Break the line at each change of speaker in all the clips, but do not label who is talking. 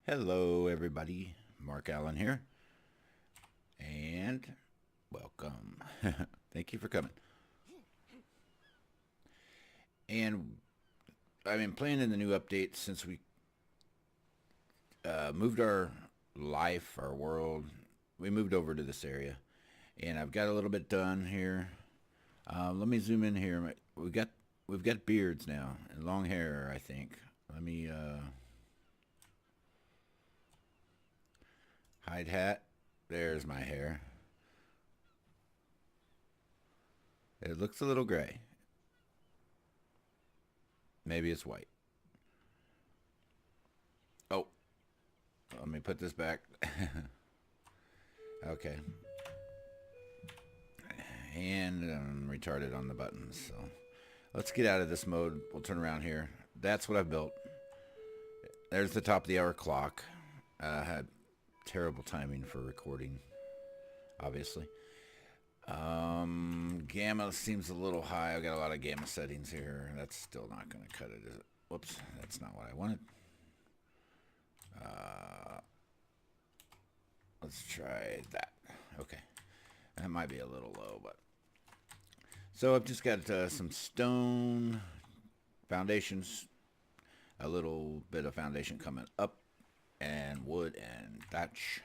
Hello, everybody. Mark Allen here, and welcome. Thank you for coming. And I've been playing in the new update since we moved our life, our world. We moved over to this area, and I've got a little bit done here. Let me zoom in here. We've got beards now and long hair. I think. Let me hide hat. There's my hair. It looks a little gray. Maybe it's white. Oh, let me put this back. Okay. And I'm retarded on the buttons. So let's get out of this mode. We'll turn around here. That's what I've built. There's the top of the hour clock. I had terrible timing for recording, obviously. Gamma seems a little high. I've got a lot of gamma settings here. That's still not going to cut it, is it? Whoops, that's not what I wanted. Let's try that. Okay. That might be a little low, but... So I've just got some stone foundations, a little bit of foundation coming up, and wood and thatch.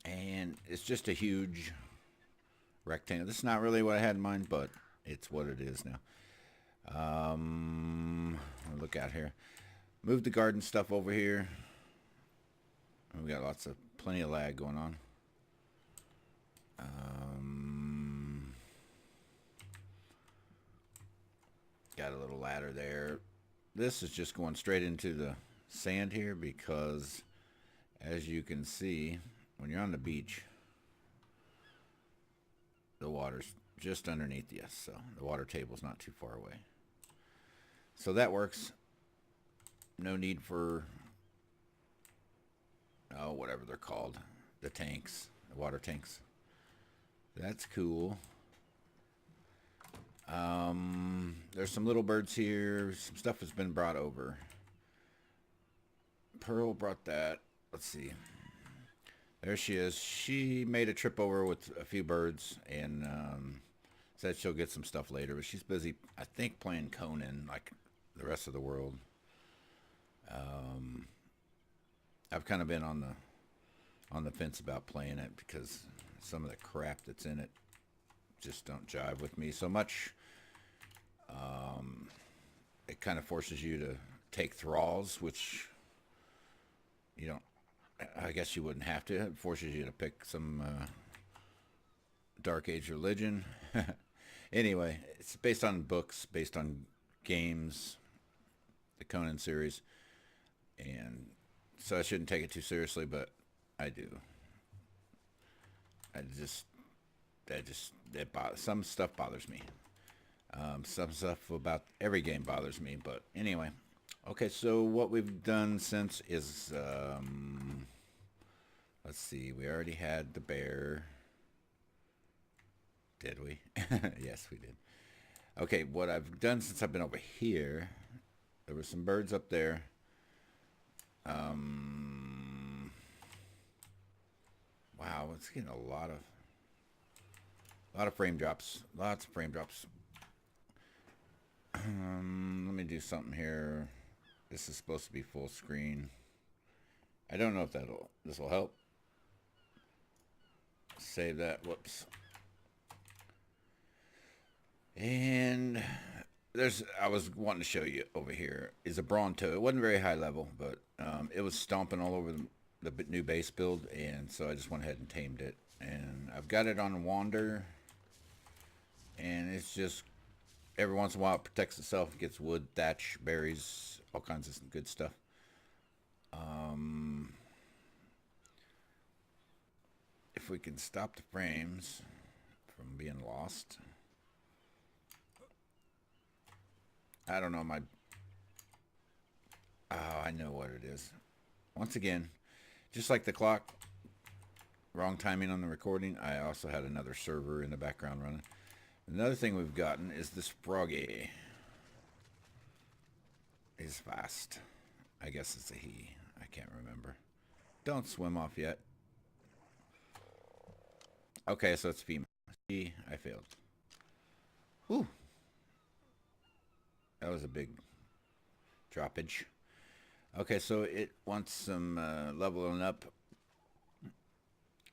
And it's just a huge rectangle. This is not really what I had in mind, but it's what it is now. Look out here. Move the garden stuff over here. We got plenty of lag going on. Got a little ladder there. This is just going straight into the sand here because, as you can see, when you're on the beach, the water's just underneath you, so the water table's not too far away. So that works. No need for, whatever they're called, the tanks, the water tanks. That's cool. There's some little birds here. Some stuff has been brought over. Pearl brought that. Let's see. There she is. She made a trip over with a few birds and said she'll get some stuff later. But she's busy, I think, playing Conan like the rest of the world. I've kind of been on the fence about playing it because some of the crap that's in it just don't jive with me so much. It kind of forces you to take thralls, which you don't. I guess you wouldn't have to. It forces you to pick some Dark Age religion. Anyway, it's based on books, based on games, the Conan series, and so I shouldn't take it too seriously, but I do. Some stuff bothers me. Some stuff about every game bothers me, but anyway. Okay, so what we've done since is, let's see, we already had the bear. Did we? Yes, we did. Okay, what I've done since I've been over here, there were some birds up there. Wow, it's getting a lot of frame drops. Lots of frame drops. Let me do something here. This is supposed to be full screen. I don't know if this will help. Save that. Whoops. And I was wanting to show you over here is a Bronto. It wasn't very high level, but it was stomping all over the new base build, and so I just went ahead and tamed it. And I've got it on Wander, and it's just every once in a while it protects itself, gets wood, thatch, berries, all kinds of good stuff. If we can stop the frames from being lost. I don't know, oh, I know what it is. Once again, just like the clock, wrong timing on the recording, I also had another server in the background running. Another thing we've gotten is this froggy. is fast. I guess it's a he. I can't remember. Don't swim off yet. Okay, so it's female. She, I failed. Whew. That was a big droppage. Okay, so it wants some leveling up.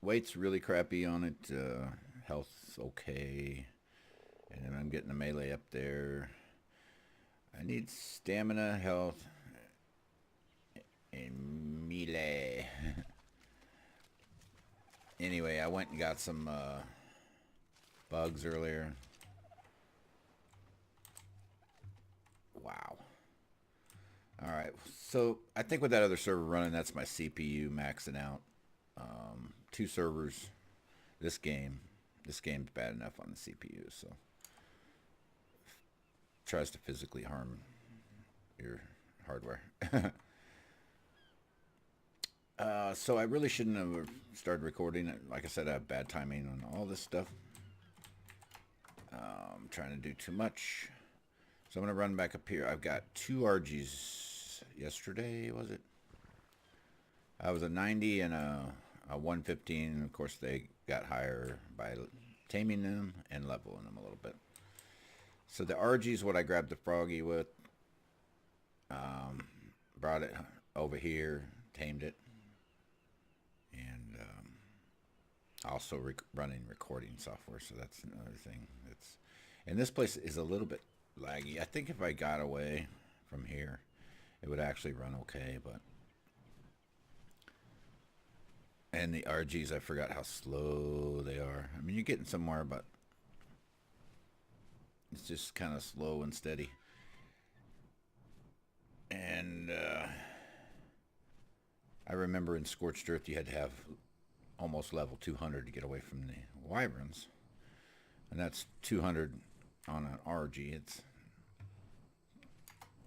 Weight's really crappy on it. Health's okay. And then I'm getting the melee up there. I need stamina, health, and melee. Anyway, I went and got some bugs earlier. Wow. Alright, so I think with that other server running, that's my CPU maxing out. 2 servers. This game's bad enough on the CPU, so tries to physically harm your hardware. So I really shouldn't have started recording. Like I said, I have bad timing on all this stuff. I'm trying to do too much. So I'm going to run back up here. I've got 2 RGs yesterday, was it? I was a 90 and a 115. Of course, they got higher by taming them and leveling them a little bit. So the RG is what I grabbed the froggy with. Brought it over here, tamed it, and also running recording software. So that's another thing. And this place is a little bit laggy. I think if I got away from here, it would actually run okay. And the RGs, I forgot how slow they are. I mean, you're getting somewhere, but it's just kind of slow and steady. And I remember in Scorched Earth you had to have almost level 200 to get away from the wyverns. And that's 200 on an RG. It's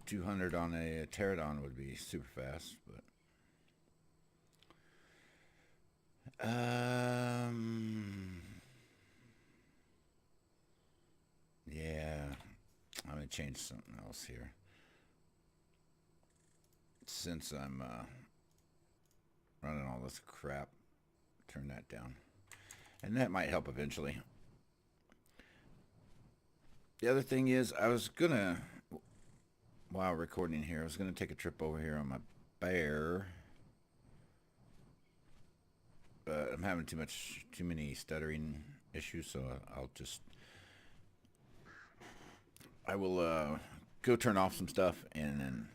200 on a pterodon would be super fast, but yeah, I'm gonna change something else here. Since I'm running all this crap, turn that down. And that might help eventually. The other thing is, I was gonna, while recording here, I was gonna take a trip over here on my bear. But I'm having too many stuttering issues, so I will go turn off some stuff and then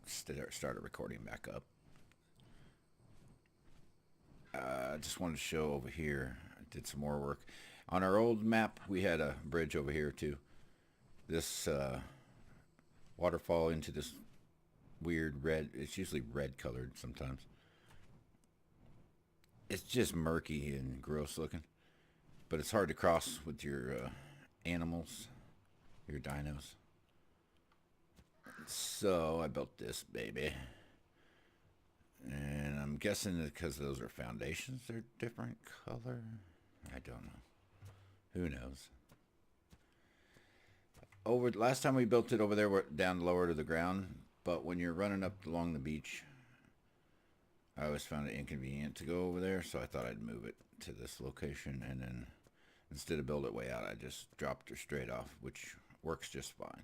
start a recording back up. I just wanted to show over here. I did some more work. On our old map, we had a bridge over here too. This waterfall into this weird red, it's usually red colored sometimes. It's just murky and gross looking. But it's hard to cross with your animals, your dinos. So I built this baby. And I'm guessing that because those are foundations, they're different color. I don't know. Who knows? Last time we built it over there, we're down lower to the ground. But when you're running up along the beach, I always found it inconvenient to go over there, so I thought I'd move it to this location, and then instead of build it way out, I just dropped her straight off, which works just fine.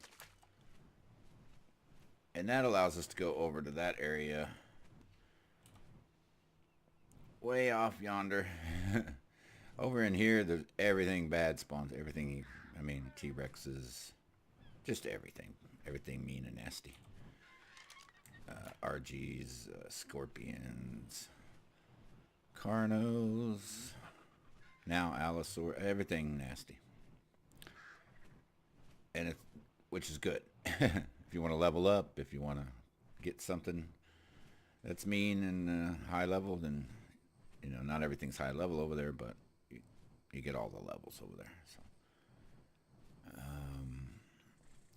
And that allows us to go over to that area way off yonder. Over in here, there's everything bad spawns. Everything, I mean, T-Rexes, just everything. Everything mean and nasty. RGs, scorpions, Carnos, now Allosaur, everything nasty. And which is good. If you want to level up, if you want to get something that's mean and high level, then, you know, not everything's high level over there, but you get all the levels over there. So,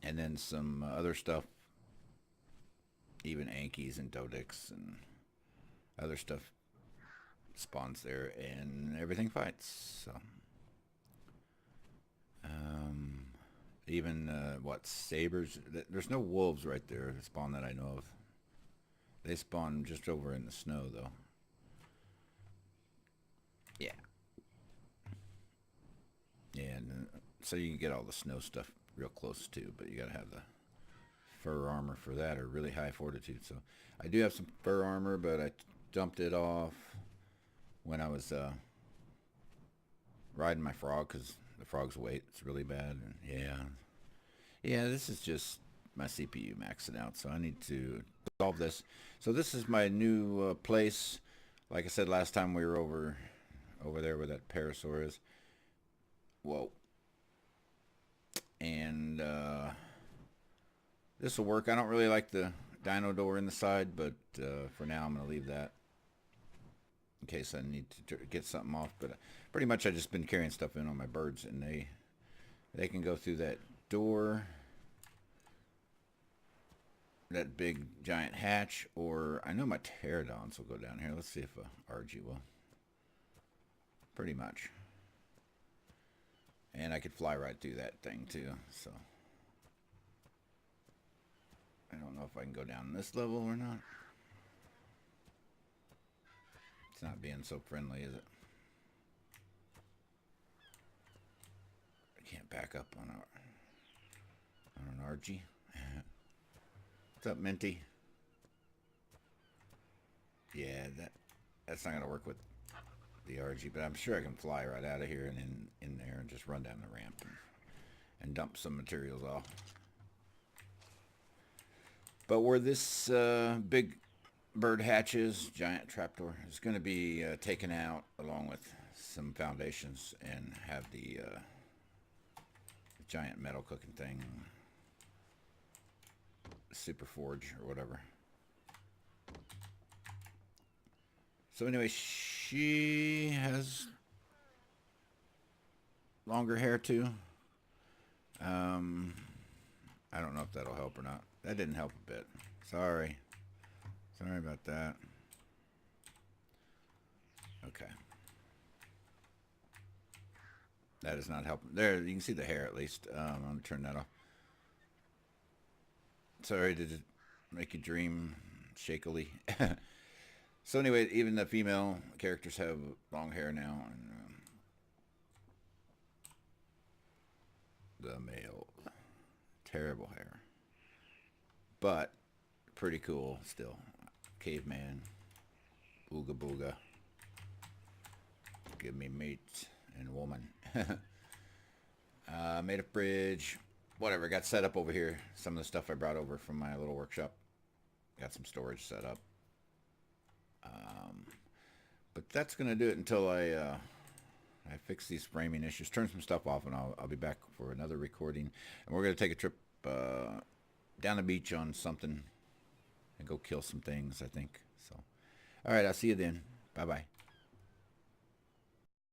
and then some other stuff, even Ankies and Dodix and other stuff spawns there, and everything fights. So, Even, what, sabers? There's no wolves right there, the spawn that I know of. They spawn just over in the snow, though. Yeah. Yeah, and so you can get all the snow stuff real close, too, but you gotta have the fur armor for that, or really high fortitude. So I do have some fur armor, but I dumped it off when I was riding my frog, because the frog's weight is really bad. And yeah, this is just my CPU maxing out, so I need to solve this. So this is my new place. Like I said last time, we were over there where that parasaur is. Whoa. And this will work. I don't really like the dino door in the side, but for now I'm going to leave that in case I need to get something off. But pretty much I just been carrying stuff in on my birds, and they can go through that door, that big giant hatch, or I know my pterodons will go down here. Let's see if a RG will. Pretty much. And I could fly right through that thing too, so I don't know if I can go down this level or not. It's not being so friendly, is it? I can't back up on an RG. What's up, Minty? Yeah, that's not gonna work with the RG, but I'm sure I can fly right out of here and in there and just run down the ramp and dump some materials off. But where this big bird hatches, giant trapdoor, is going to be taken out along with some foundations and have the giant metal cooking thing, super forge or whatever. So anyway, she has longer hair too. I don't know if that'll help or not. That didn't help a bit. Sorry about that. Okay. That is not helping. There, you can see the hair at least. I'm going to turn that off. Sorry to make you dream shakily. So anyway, even the female characters have long hair now. And the male, terrible hair. But pretty cool still. Caveman. Ooga booga. Give me meat and woman. Made a bridge. Whatever, got set up over here. Some of the stuff I brought over from my little workshop. Got some storage set up. But that's going to do it until I fix these framing issues. Turn some stuff off, and I'll be back for another recording. And we're going to take a trip down the beach on something and go kill some things, I think. So, all right, I'll see you then. Bye-bye.